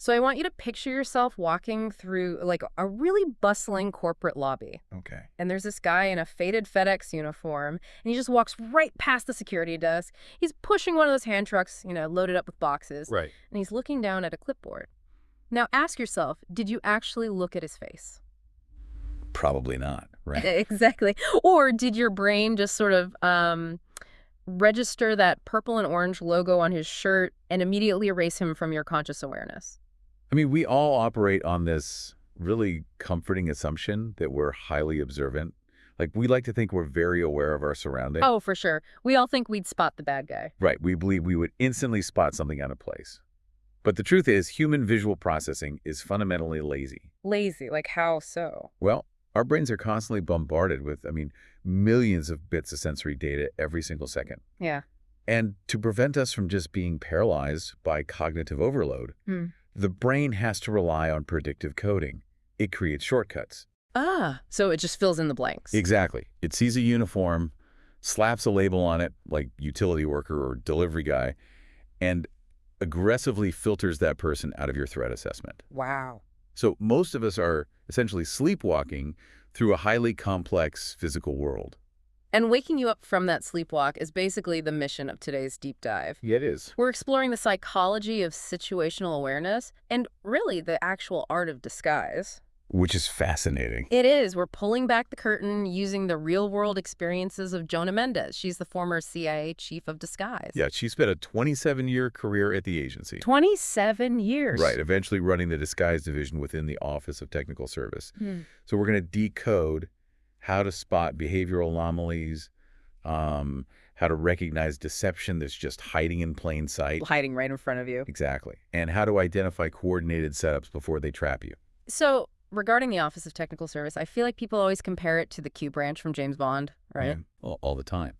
So I want you to picture yourself walking through like a really bustling corporate lobby. Okay. And there's this guy in a faded FedEx uniform, and he just walks right past the security desk. He's pushing one of those hand trucks, loaded up with boxes, Right. and he's looking down at a clipboard. Now ask yourself, did you actually look at his face? Probably not, right? Exactly. Or did your brain just sort of register that purple and orange logo on his shirt and immediately erase him from your conscious awareness? I mean, we all operate on this really comforting assumption that we're highly observant. Like, we like to think we're very aware of our surroundings. Oh, for sure. We all think we'd spot the bad guy. Right. We believe we would instantly spot something out of place. But the truth is, human visual processing is fundamentally lazy. Lazy, like how so? Well, our brains are constantly bombarded with, millions of bits of sensory data every single second. Yeah. And to prevent us from just being paralyzed by cognitive overload, Hmm. the brain has to rely on predictive coding. It creates shortcuts. So it just fills in the blanks. Exactly. It sees a uniform, slaps a label on it, like utility worker or delivery guy, and aggressively filters that person out of your threat assessment. Wow. So most of us are essentially sleepwalking through a highly complex physical world. And waking you up from that sleepwalk is basically the mission of today's deep dive. Yeah, it is. We're exploring the psychology of situational awareness and really the actual art of disguise. Which is fascinating. It is. We're pulling back the curtain using the real-world experiences of Jonah Mendez. She's the former CIA chief of disguise. Yeah, she spent a 27-year career at the agency. 27 years. Right, eventually running the disguise division within the Office of Technical Service. Hmm. So we're going to decode how to spot behavioral anomalies, how to recognize deception that's just hiding in plain sight. Hiding right in front of you. Exactly. And how to identify coordinated setups before they trap you. So, regarding the Office of Technical Service, I feel like people always compare it to the Q branch from James Bond, right? Yeah, all the time.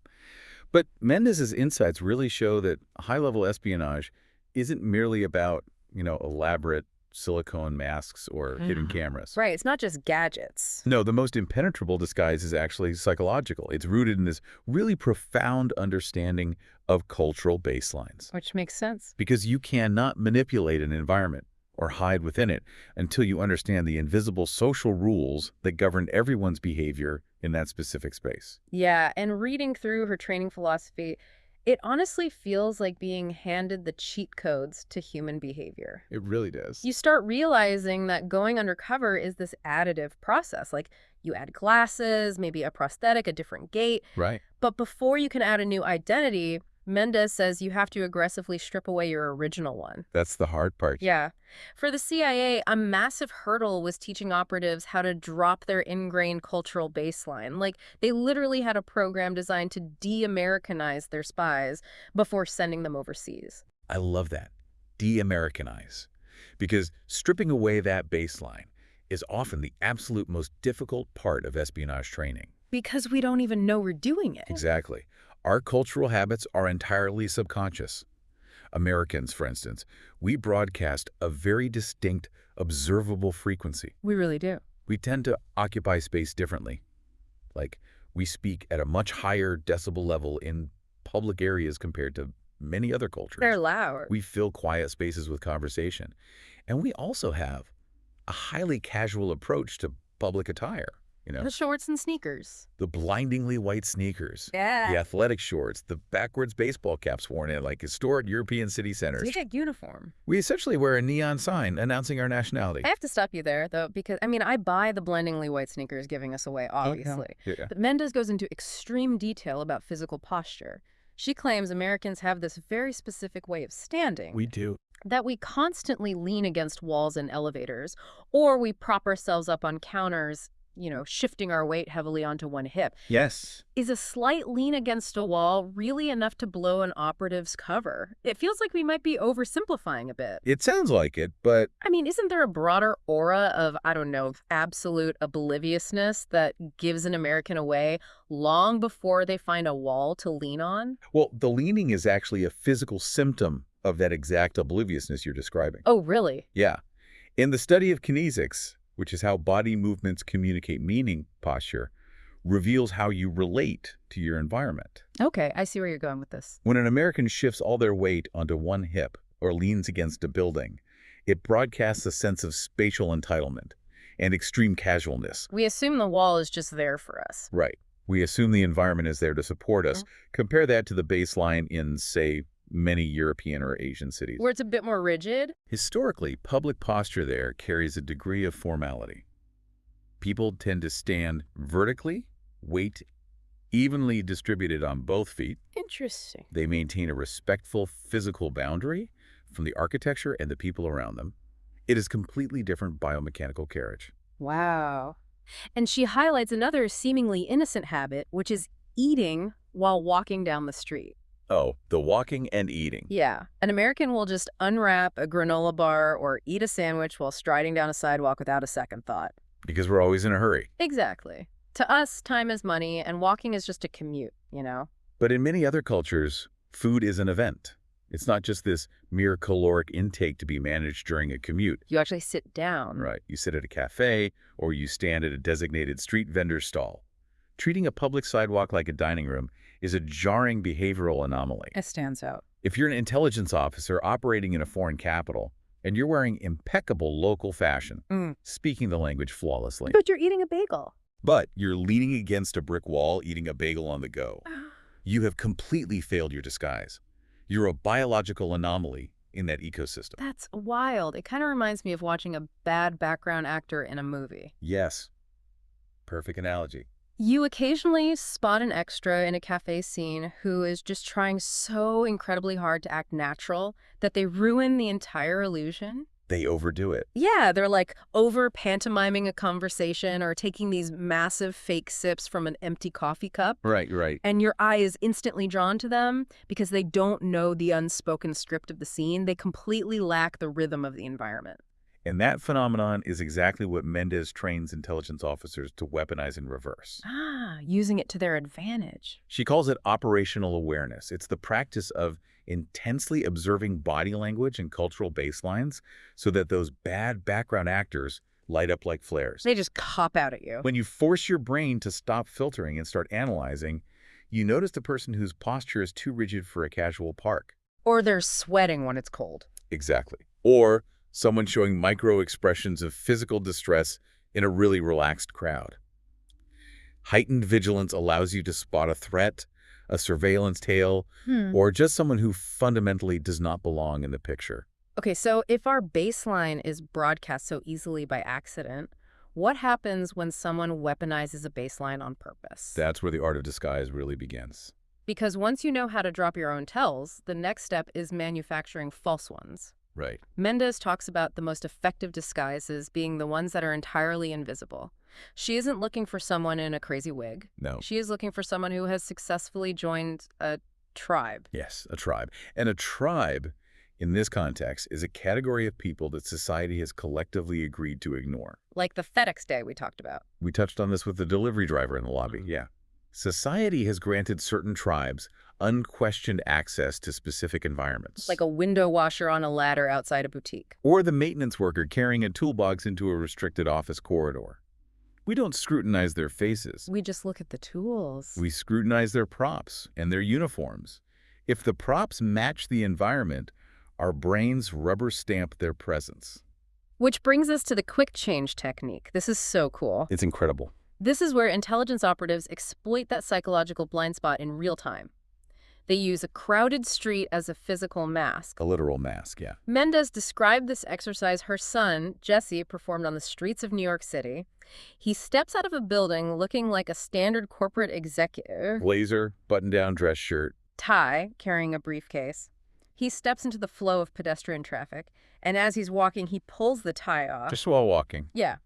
But Mendez's insights really show that high-level espionage isn't merely about, elaborate silicone masks or hidden cameras. Right. It's not just gadgets. No, the most impenetrable disguise is actually psychological. It's rooted in this really profound understanding of cultural baselines. Which makes sense. Because you cannot manipulate an environment or hide within it until you understand the invisible social rules that govern everyone's behavior in that specific space. Yeah, and reading through her training philosophy, it honestly feels like being handed the cheat codes to human behavior. It really does. You start realizing that going undercover is this additive process. Like, you add glasses, maybe a prosthetic, a different gait. Right. But before you can add a new identity, Mendez says you have to aggressively strip away your original one. That's the hard part. Yeah. For the CIA, a massive hurdle was teaching operatives how to drop their ingrained cultural baseline. Like, they literally had a program designed to de-Americanize their spies before sending them overseas. I love that. De-Americanize. Because stripping away that baseline is often the absolute most difficult part of espionage training. Because we don't even know we're doing it. Exactly. Our cultural habits are entirely subconscious. Americans, for instance, we broadcast a very distinct, observable frequency. We really do. We tend to occupy space differently. Like, we speak at a much higher decibel level in public areas compared to many other cultures. They're loud. We fill quiet spaces with conversation. And we also have a highly casual approach to public attire. The shorts and sneakers. The blindingly white sneakers. Yeah. The athletic shorts, the backwards baseball caps worn in like historic European city centers. It's like uniform. We essentially wear a neon sign announcing our nationality. I have to stop you there, though, because, I buy the blindingly white sneakers giving us away, obviously. Yeah. But Mendez goes into extreme detail about physical posture. She claims Americans have this very specific way of standing. We do. That we constantly lean against walls and elevators, or we prop ourselves up on counters, shifting our weight heavily onto one hip. Yes. Is a slight lean against a wall really enough to blow an operative's cover? It feels like we might be oversimplifying a bit. It sounds like it, but Isn't there a broader aura of, absolute obliviousness that gives an American away long before they find a wall to lean on? well, the leaning is actually a physical symptom of that exact obliviousness you're describing. Oh, really? Yeah. In the study of kinesics, which is how body movements communicate meaning, posture reveals how you relate to your environment. Okay, I see where you're going with this. When an American shifts all their weight onto one hip or leans against a building, It broadcasts a sense of spatial entitlement and extreme casualness. We assume the wall is just there for us. Right. We assume the environment is there to support us. Compare that to the baseline in, say, many European or Asian cities. Where it's a bit more rigid. Historically, public posture there carries a degree of formality. People tend to stand vertically, weight evenly distributed on both feet. Interesting. They maintain a respectful physical boundary from the architecture and the people around them. It is completely different biomechanical carriage. Wow. And she highlights another seemingly innocent habit, which is eating while walking down the street. Oh, the walking and eating. Yeah. An American will just unwrap a granola bar or eat a sandwich while striding down a sidewalk without a second thought. Because we're always in a hurry. Exactly. To us, time is money, and walking is just a commute, you know? But in many other cultures, food is an event. It's not just this mere caloric intake to be managed during a commute. You actually sit down. Right. You sit at a cafe or you stand at a designated street vendor's stall. Treating a public sidewalk like a dining room is a jarring behavioral anomaly. It stands out. If you're an intelligence officer operating in a foreign capital and you're wearing impeccable local fashion, speaking the language flawlessly, But you're eating a bagel. but you're leaning against a brick wall eating a bagel on the go, you have completely failed your disguise. You're a biological anomaly in that ecosystem. That's wild. It kind of reminds me of watching a bad background actor in a movie. Yes. Perfect analogy. You occasionally spot an extra in a cafe scene who is just trying so incredibly hard to act natural that they ruin the entire illusion. They overdo it. Yeah, they're like over pantomiming a conversation or taking these massive fake sips from an empty coffee cup. Right. And your eye is instantly drawn to them because they don't know the unspoken script of the scene. They completely lack the rhythm of the environment. And that phenomenon is exactly what Mendez trains intelligence officers to weaponize in reverse. Using it to their advantage. She calls it operational awareness. It's the practice of intensely observing body language and cultural baselines so that those bad background actors light up like flares. They just cop out at you. When you force your brain to stop filtering and start analyzing, you notice the person whose posture is too rigid for a casual park. Or they're sweating when it's cold. Exactly. Or someone showing micro expressions of physical distress in a really relaxed crowd. Heightened vigilance allows you to spot a threat, a surveillance tail, or just someone who fundamentally does not belong in the picture. Okay, so if our baseline is broadcast so easily by accident, what happens when someone weaponizes a baseline on purpose? That's where the art of disguise really begins. Because once you know how to drop your own tells, the next step is manufacturing false ones. Right. Mendez talks about the most effective disguises being the ones that are entirely invisible. She isn't looking for someone in a crazy wig. No. She is looking for someone who has successfully joined a tribe. Yes, a tribe. And a tribe, in this context, is a category of people that society has collectively agreed to ignore. Like the FedEx day we talked about. We touched on this with the delivery driver in the lobby, yeah. Society has granted certain tribes unquestioned access to specific environments. Like a window washer on a ladder outside a boutique. Or the maintenance worker carrying a toolbox into a restricted office corridor. We don't scrutinize their faces. We just look at the tools. We scrutinize their props and their uniforms. If the props match the environment, our brains rubber stamp their presence. Which brings us to the quick change technique. This is so cool. It's incredible. This is where intelligence operatives exploit that psychological blind spot in real time. They use a crowded street as a physical mask. A literal mask, yeah. Mendez described this exercise her son, Jesse, performed on the streets of New York City. He steps out of a building looking like a standard corporate executive. Blazer, button-down dress shirt. Tie, carrying a briefcase. He steps into the flow of pedestrian traffic, and as he's walking, he pulls the tie off. Just while walking. Yeah.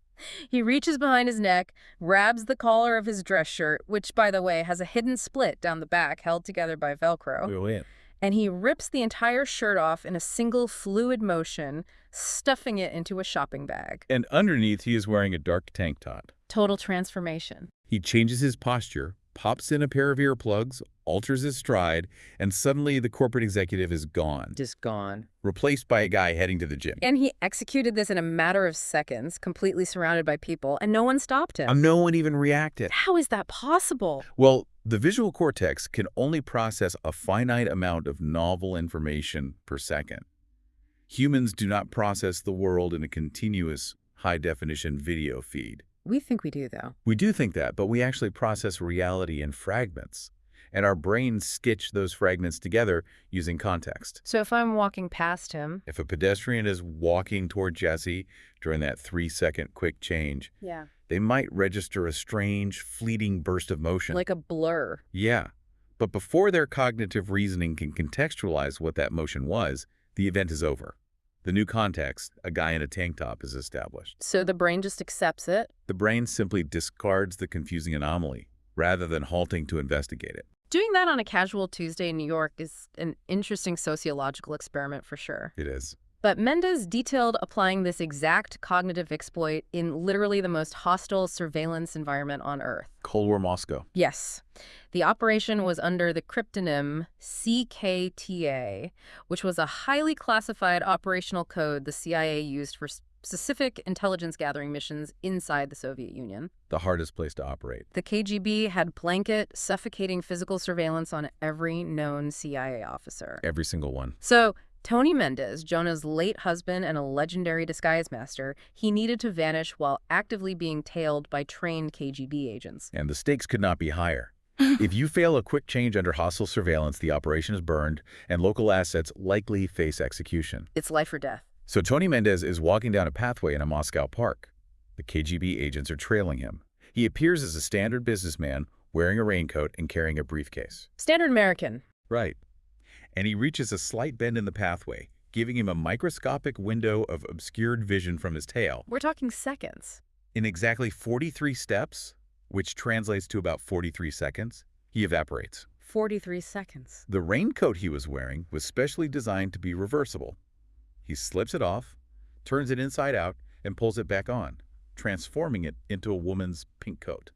He reaches behind his neck, grabs the collar of his dress shirt, which, by the way, has a hidden split down the back held together by Velcro, and he rips the entire shirt off in a single fluid motion, stuffing it into a shopping bag. And underneath, he is wearing a dark tank top. Total transformation. He changes his posture, pops in a pair of earplugs, alters his stride, and suddenly the corporate executive is gone. Just gone. Replaced by a guy heading to the gym. And he executed this in a matter of seconds, completely surrounded by people, and no one stopped him. No one even reacted. How is that possible? Well, the visual cortex can only process a finite amount of novel information per second. Humans do not process the world in a continuous, high-definition video feed. We think we do, though. We do think that, but we actually process reality in fragments. And our brains stitch those fragments together using context. So if I'm walking past him... If a pedestrian is walking toward Jesse during that 3-second quick change, Yeah. they might register a strange, fleeting burst of motion. Like a blur. Yeah. But before their cognitive reasoning can contextualize what that motion was, the event is over. The new context, a guy in a tank top, is established. So the brain just accepts it? The brain simply discards the confusing anomaly, rather than halting to investigate it. Doing that on a casual Tuesday in New York is an interesting sociological experiment for sure. It is. But Mendez detailed applying this exact cognitive exploit in literally the most hostile surveillance environment on Earth. Cold War Moscow. Yes. The operation was under the cryptonym CKTA, which was a highly classified operational code the CIA used for specific intelligence gathering missions inside the Soviet Union. The hardest place to operate. The KGB had blanket, suffocating physical surveillance on every known CIA officer. Every single one. So, Tony Mendez, Jonah's late husband and a legendary disguise master, he needed to vanish while actively being tailed by trained KGB agents. And the stakes could not be higher. If you fail a quick change under hostile surveillance, the operation is burned, and local assets likely face execution. It's life or death. So Tony Mendez is walking down a pathway in a Moscow park. The KGB agents are trailing him. He appears as a standard businessman, wearing a raincoat and carrying a briefcase. Standard American. Right. And he reaches a slight bend in the pathway, giving him a microscopic window of obscured vision from his tail. We're talking seconds. In exactly 43 steps, which translates to about 43 seconds, he evaporates. 43 seconds. The raincoat he was wearing was specially designed to be reversible. He slips it off, turns it inside out, and pulls it back on, transforming it into a woman's pink coat.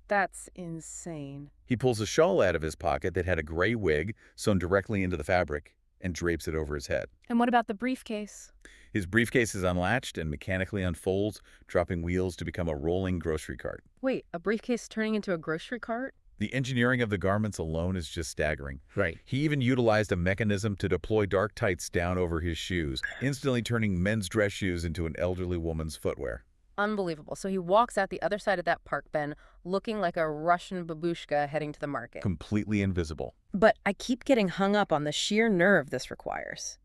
That's insane. He pulls a shawl out of his pocket that had a gray wig sewn directly into the fabric and drapes it over his head. And what about the briefcase? His briefcase is unlatched and mechanically unfolds, dropping wheels to become a rolling grocery cart. Wait, a briefcase turning into a grocery cart? The engineering of the garments alone is just staggering. Right. He even utilized a mechanism to deploy dark tights down over his shoes, instantly turning men's dress shoes into an elderly woman's footwear. Unbelievable. So he walks out the other side of that park bench looking like a Russian babushka heading to the market. Completely invisible. But I keep getting hung up on the sheer nerve this requires.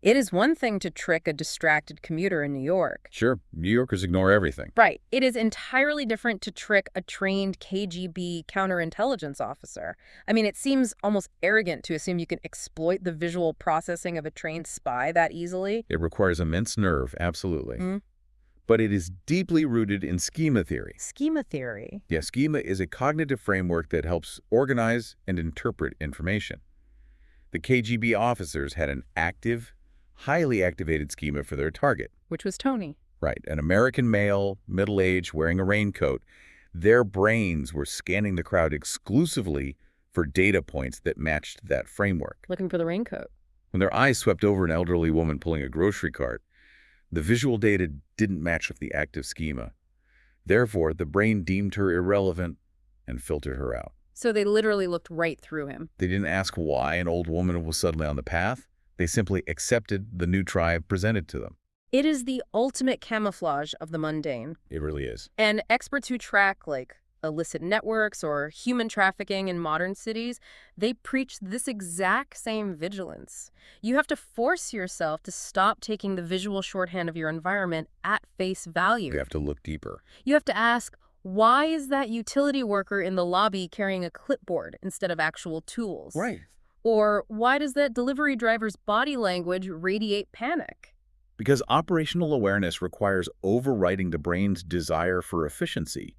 It is one thing to trick a distracted commuter in New York. Sure, New Yorkers ignore everything. Right. It is entirely different to trick a trained KGB counterintelligence officer. I mean, it seems almost arrogant to assume you can exploit the visual processing of a trained spy that easily. It requires immense nerve, absolutely. Mm. But it is deeply rooted in schema theory. Schema theory. Yeah, schema is a cognitive framework that helps organize and interpret information. The KGB officers had an active, highly activated schema for their target. Which was Tony. Right, an American male, middle-aged, wearing a raincoat. Their brains were scanning the crowd exclusively for data points that matched that framework. Looking for the raincoat. When their eyes swept over an elderly woman pulling a grocery cart, the visual data didn't match with the active schema. Therefore, the brain deemed her irrelevant and filtered her out. So they literally looked right through him. They didn't ask why an old woman was suddenly on the path. They simply accepted the new tribe presented to them. It is the ultimate camouflage of the mundane. It really is. And experts who track, like, illicit networks or human trafficking in modern cities, they preach this exact same vigilance. You have to force yourself to stop taking the visual shorthand of your environment at face value. You have to look deeper. You have to ask, why is that utility worker in the lobby carrying a clipboard instead of actual tools? Right. Or why does that delivery driver's body language radiate panic? Because operational awareness requires overriding the brain's desire for efficiency.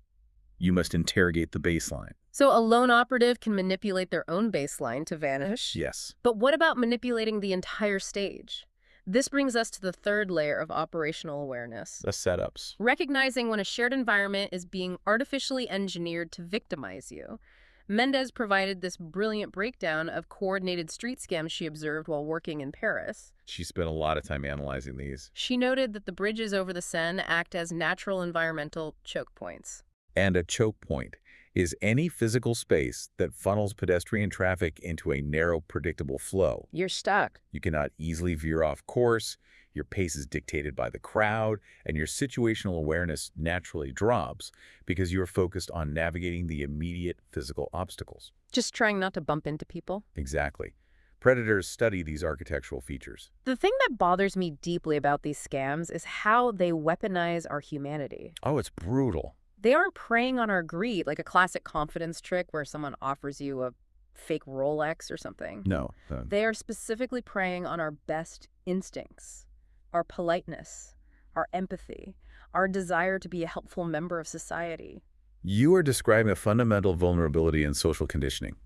You must interrogate the baseline. So a lone operative can manipulate their own baseline to vanish? Yes. But what about manipulating the entire stage? This brings us to the third layer of operational awareness. The setups. Recognizing when a shared environment is being artificially engineered to victimize you. Mendez provided this brilliant breakdown of coordinated street scams she observed while working in Paris. She spent a lot of time analyzing these. She noted that the bridges over the Seine act as natural environmental choke points. And a choke point is any physical space that funnels pedestrian traffic into a narrow, predictable flow. You're stuck. You cannot easily veer off course. Your pace is dictated by the crowd, and your situational awareness naturally drops because you are focused on navigating the immediate physical obstacles. Just trying not to bump into people. Exactly. Predators study these architectural features. The thing that bothers me deeply about these scams is how they weaponize our humanity. Oh, it's brutal. They aren't preying on our greed, like a classic confidence trick where someone offers you a fake Rolex or something. No. They are specifically preying on our best instincts, our politeness, our empathy, our desire to be a helpful member of society. You are describing a fundamental vulnerability in social conditioning.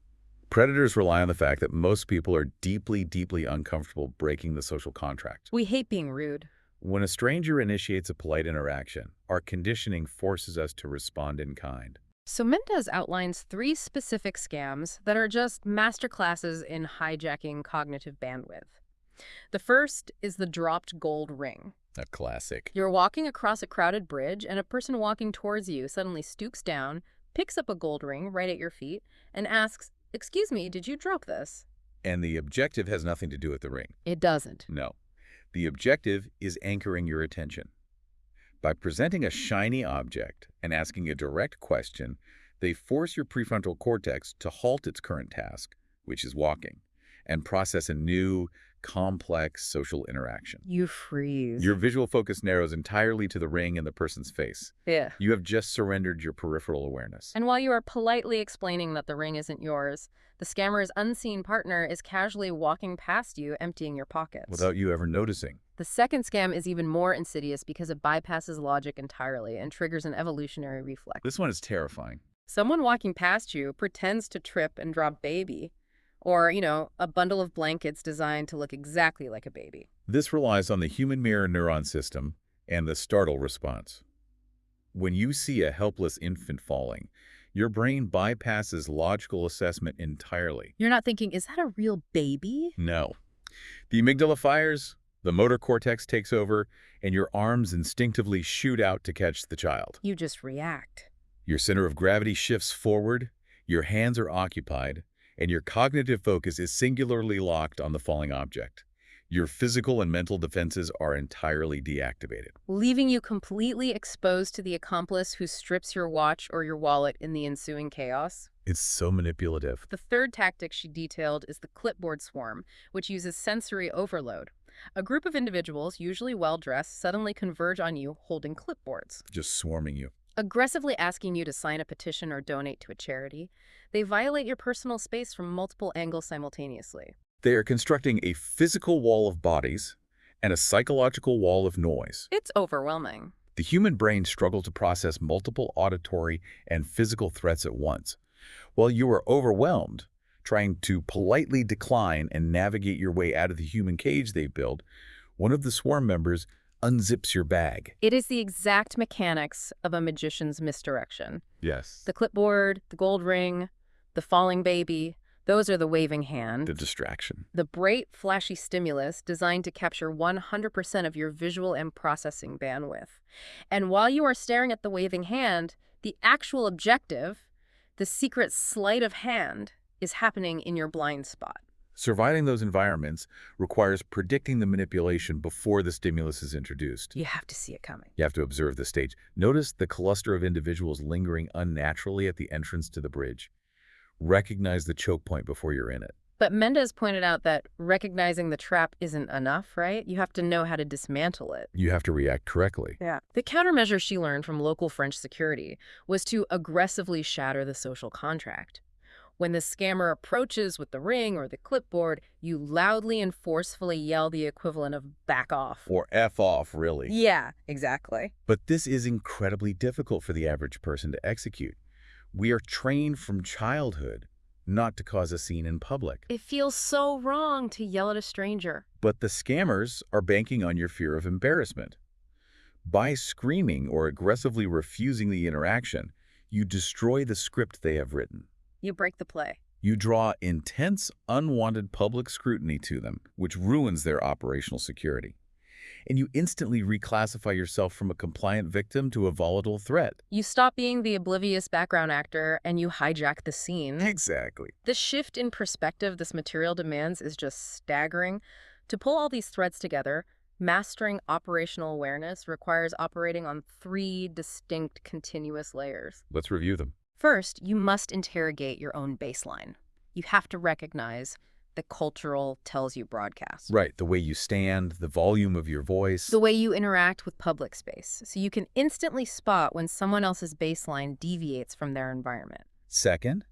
Predators rely on the fact that most people are deeply, deeply uncomfortable breaking the social contract. We hate being rude. When a stranger initiates a polite interaction, our conditioning forces us to respond in kind. So Mendez outlines 3 specific scams that are just masterclasses in hijacking cognitive bandwidth. The first is the dropped gold ring. A classic. You're walking across a crowded bridge, and a person walking towards you suddenly stoops down, picks up a gold ring right at your feet, and asks, "Excuse me, did you drop this?" And the objective has nothing to do with the ring. It doesn't. No. The objective is anchoring your attention. By presenting a shiny object and asking a direct question, they force your prefrontal cortex to halt its current task, which is walking, and process a new, complex social interaction. You freeze. Your visual focus narrows entirely to the ring and the person's face. Yeah. You have just surrendered your peripheral awareness. And while you are politely explaining that the ring isn't yours, the scammer's unseen partner is casually walking past you, emptying your pockets. Without you ever noticing. The second scam is even more insidious because it bypasses logic entirely and triggers an evolutionary reflex. This one is terrifying. Someone walking past you pretends to trip and drop baby, or, a bundle of blankets designed to look exactly like a baby. This relies on the human mirror neuron system and the startle response. When you see a helpless infant falling, your brain bypasses logical assessment entirely. You're not thinking, is that a real baby? No. The amygdala fires, the motor cortex takes over, and your arms instinctively shoot out to catch the child. You just react. Your center of gravity shifts forward, your hands are occupied, and your cognitive focus is singularly locked on the falling object. Your physical and mental defenses are entirely deactivated. Leaving you completely exposed to the accomplice who strips your watch or your wallet in the ensuing chaos. It's so manipulative. The third tactic she detailed is the clipboard swarm, which uses sensory overload. A group of individuals, usually well-dressed, suddenly converge on you holding clipboards. Just swarming you. Aggressively asking you to sign a petition or donate to a charity. They violate your personal space from multiple angles simultaneously. They are constructing a physical wall of bodies and a psychological wall of noise. It's overwhelming. The human brain struggles to process multiple auditory and physical threats at once. While you are overwhelmed, trying to politely decline and navigate your way out of the human cage they've built, one of the swarm members unzips your bag. It is the exact mechanics of a magician's misdirection. Yes. The clipboard, the gold ring, the falling baby, those are the waving hand. The distraction. The bright, flashy stimulus designed to capture 100% of your visual and processing bandwidth. And while you are staring at the waving hand, the actual objective, the secret sleight of hand, is happening in your blind spot. Surviving those environments requires predicting the manipulation before the stimulus is introduced. You have to see it coming. You have to observe the stage. Notice the cluster of individuals lingering unnaturally at the entrance to the bridge. Recognize the choke point before you're in it. But Mendez pointed out that recognizing the trap isn't enough, right? You have to know how to dismantle it. You have to react correctly. Yeah. The countermeasure she learned from local French security was to aggressively shatter the social contract. When the scammer approaches with the ring or the clipboard, you loudly and forcefully yell the equivalent of "back off." Or F off, really. Yeah, exactly. But this is incredibly difficult for the average person to execute. We are trained from childhood not to cause a scene in public. It feels so wrong to yell at a stranger. But the scammers are banking on your fear of embarrassment. By screaming or aggressively refusing the interaction, you destroy the script they have written. You break the play. You draw intense, unwanted public scrutiny to them, which ruins their operational security. And you instantly reclassify yourself from a compliant victim to a volatile threat. You stop being the oblivious background actor and you hijack the scene. Exactly. The shift in perspective this material demands is just staggering. To pull all these threads together, Mastering operational awareness requires operating on three distinct continuous layers. Let's review them. First, you must interrogate your own baseline. You have to recognize the cultural tells you broadcast. Right, the way you stand, the volume of your voice. The way you interact with public space, so you can instantly spot when someone else's baseline deviates from their environment. Second,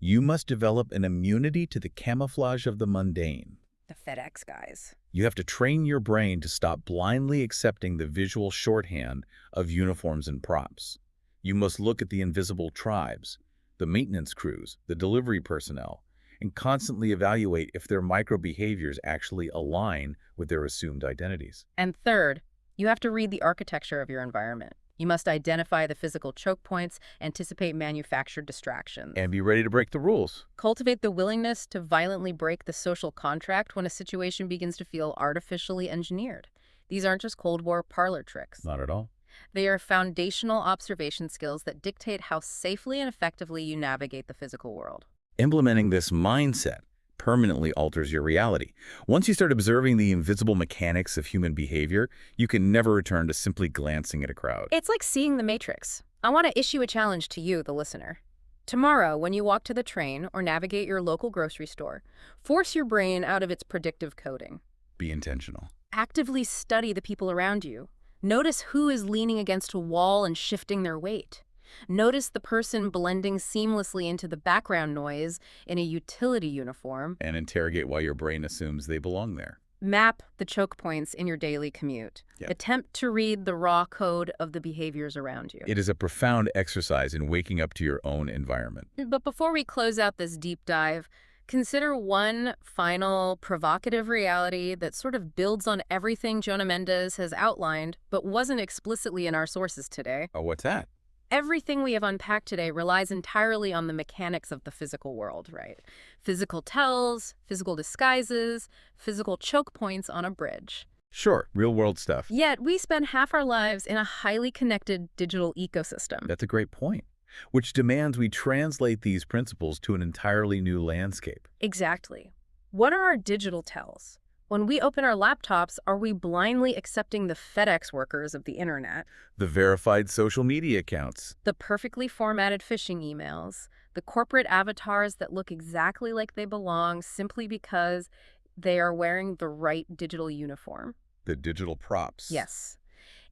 you must develop an immunity to the camouflage of the mundane. The FedEx guys. You have to train your brain to stop blindly accepting the visual shorthand of uniforms and props. You must look at the invisible tribes, the maintenance crews, the delivery personnel, and constantly evaluate if their micro-behaviors actually align with their assumed identities. And third, you have to read the architecture of your environment. You must identify the physical choke points, anticipate manufactured distractions, And be ready to break the rules. cultivate the willingness to violently break the social contract when a situation begins to feel artificially engineered. These aren't just Cold War parlor tricks. Not at all. They are foundational observation skills that dictate how safely and effectively you navigate the physical world. Implementing this mindset permanently alters your reality. Once you start observing the invisible mechanics of human behavior, you can never return to simply glancing at a crowd. It's like seeing the Matrix. I want to issue a challenge to you, the listener. Tomorrow, when you walk to the train or navigate your local grocery store, force your brain out of its predictive coding. Be intentional. Actively study the people around you. Notice who is leaning against a wall and shifting their weight. Notice the person blending seamlessly into the background noise in a utility uniform. And interrogate why your brain assumes they belong there. Map the choke points in your daily commute. Yep. Attempt to read the raw code of the behaviors around you. It is a profound exercise in waking up to your own environment. But before we close out this deep dive, consider one final provocative reality that sort of builds on everything Jonah Mendes has outlined, but wasn't explicitly in our sources today. Oh, what's that? Everything we have unpacked today relies entirely on the mechanics of the physical world, right? Physical tells, physical disguises, physical choke points on a bridge. Sure, real-world stuff. Yet we spend half our lives in a highly connected digital ecosystem. That's a great point, which demands we translate these principles to an entirely new landscape. Exactly. What are our digital tells? When we open our laptops, are we blindly accepting the FedEx workers of the internet, The verified social media accounts. the perfectly formatted phishing emails, the corporate avatars that look exactly like they belong simply because they are wearing the right digital uniform? The digital props. Yes.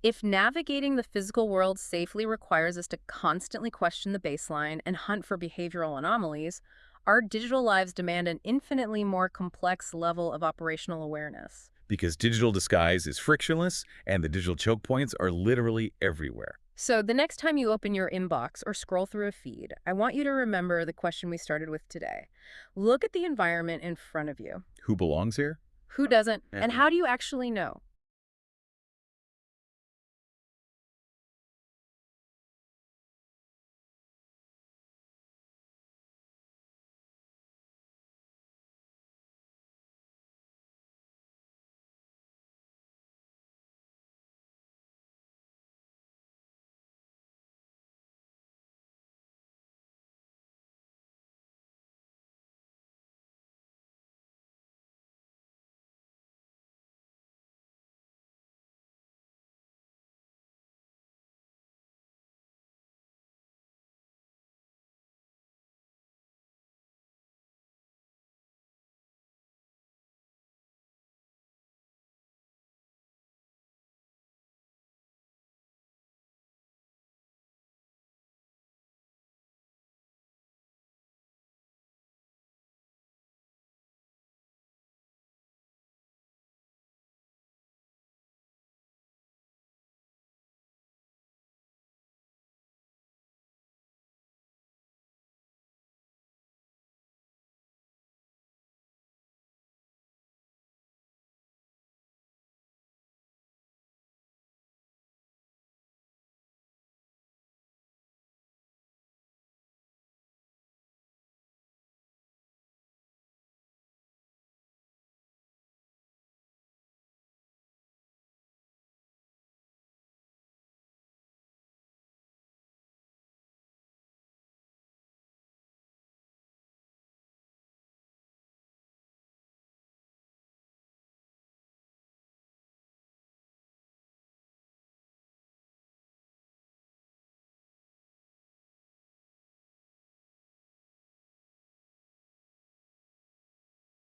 If navigating the physical world safely requires us to constantly question the baseline and hunt for behavioral anomalies, our digital lives demand an infinitely more complex level of operational awareness. Because digital disguise is frictionless and the digital choke points are literally everywhere. So the next time you open your inbox or scroll through a feed, I want you to remember the question we started with today. Look at the environment in front of you. Who belongs here? Who doesn't? And how do you actually know?